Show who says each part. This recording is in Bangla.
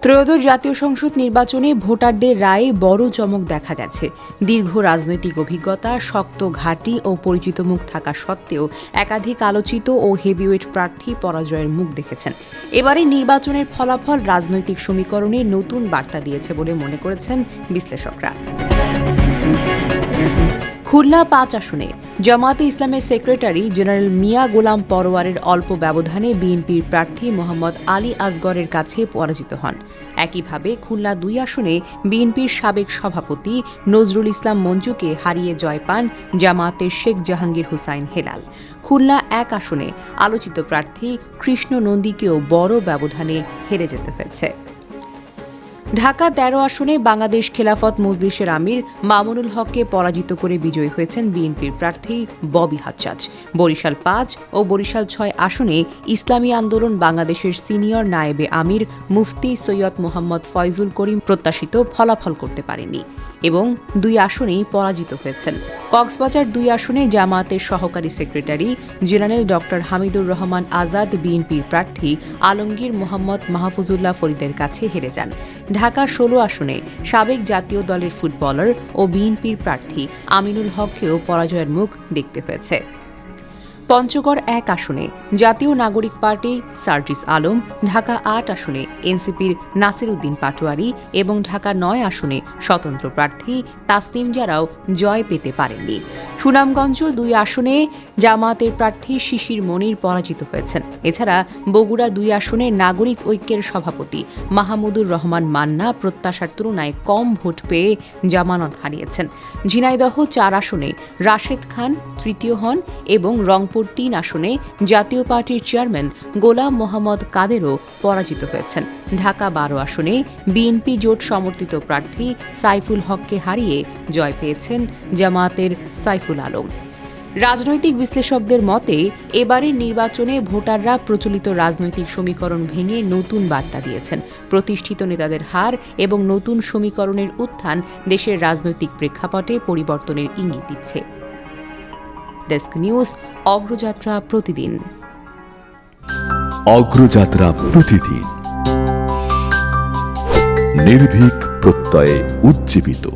Speaker 1: ত্রয়োদশ জাতীয় সংসদ নির্বাচনে ভোটারদের রায়ে বড় চমক দেখা গেছে। দীর্ঘ রাজনৈতিক অভিজ্ঞতা, শক্ত ঘাঁটি ও পরিচিত মুখ থাকা সত্ত্বেও একাধিক আলোচিত ও হেভিওয়েট প্রার্থী পরাজয়ের মুখ দেখেছেন। এবারে নির্বাচনের ফলাফল রাজনৈতিক সমীকরণে নতুন বার্তা দিয়েছে বলে মনে করেছেন বিশ্লেষকরা। খুলনা ৫ আসনে জামায়াতে ইসলামের সেক্রেটারি জেনারেল মিয়া গোলাম পরোয়ারের অল্প ব্যবধানে বিএনপির প্রার্থী মোহাম্মদ আলী আসগরের কাছে পরাজিত হন। একইভাবে খুলনা ২ আসনে বিএনপির সাবেক সভাপতি নজরুল ইসলাম মঞ্জুকে হারিয়ে জয় পান জামায়াতের শেখ জাহাঙ্গীর হুসাইন হেলাল। খুলনা ১ আসনে আলোচিত প্রার্থী কৃষ্ণ নন্দীকেও বড় ব্যবধানে হেরে যেতে হয়েছে। ঢাকা ১৩ আসনে বাংলাদেশ খেলাফত মজলিসের আমির মামুনুল হককে পরাজিত করে বিজয়ী হয়েছেন বিএনপির প্রার্থী ববি হাজ্জাজ। বরিশাল ৫ ও বরিশাল ৬ আসনে ইসলামী আন্দোলন বাংলাদেশের সিনিয়র নায়েবে আমির মুফতি সৈয়দ মোহাম্মদ ফয়জুল করিম প্রত্যাশিত ফলাফল করতে পারেননি এবং ২ আসনেই পরাজিত হয়েছেন। কক্সবাজার ২ আসনে জামায়াতের সহকারী সেক্রেটারি জেনারেল ড হামিদুর রহমান আজাদ বিএনপির প্রার্থী আলমগীর মোহাম্মদ মাহফুজুল্লাহ ফরিদের কাছে হেরে যান। ঢাকা ১৬ আসনে সাবেক জাতীয় দলের ফুটবলার ও বিএনপির প্রার্থী আমিনুল হককেও পরাজয়ের মুখ দেখতে হয়েছে। পঞ্চগড় ১ আসনে জাতীয় নাগরিক পার্টি সার্জিস আলম, ঢাকা ৮ আসনে এনসিপির নাসির উদ্দিন পাটোয়ারি এবং ঢাকা ৯ আসনে স্বতন্ত্র প্রার্থী তাসনিম জারাও জয় পেতে পারেননি। সুনামগঞ্জ ২ আসনে জামায়াতের প্রার্থী শিশির মনির পরাজিত হয়েছেন। এছাড়া বগুড়া ২ আসনে নাগরিক ঐক্যের সভাপতি মাহমুদুর রহমান মান্না প্রত্যাশার তুলনায় কম ভোট পেয়ে জামানত হারিয়েছেন। ঝিনাইদহ ৪ আসনে রাশেদ খান তৃতীয় হন এবং রংপুর ৩ আসনে জাতীয় পার্টির চেয়ারম্যান গোলাম মোহাম্মদ কাদেরও পরাজিত হয়েছেন। ঢাকা ১২ আসনে বিএনপি জোট সমর্থিত প্রার্থী সাইফুল হককে হারিয়ে জয় পেয়েছেন জামায়াতের সাইফুল আলম। রাজনৈতিক বিশ্লেষকদের মতে এবারের নির্বাচনে ভোটাররা প্রচলিত রাজনৈতিক সমীকরণ ভেঙে নতুন বার্তা দিয়েছেন। প্রতিষ্ঠিত নেতাদের হার এবং নতুন সমীকরণের উত্থান দেশের রাজনৈতিক প্রেক্ষাপটে পরিবর্তনের ইঙ্গিত দিচ্ছে। ডেস্ক নিউজ, অগ্রযাত্রা প্রতিদিন।
Speaker 2: অগ্রযাত্রা প্রতিদিন, নির্ভীক প্রত্যয়ে উজ্জীবিত।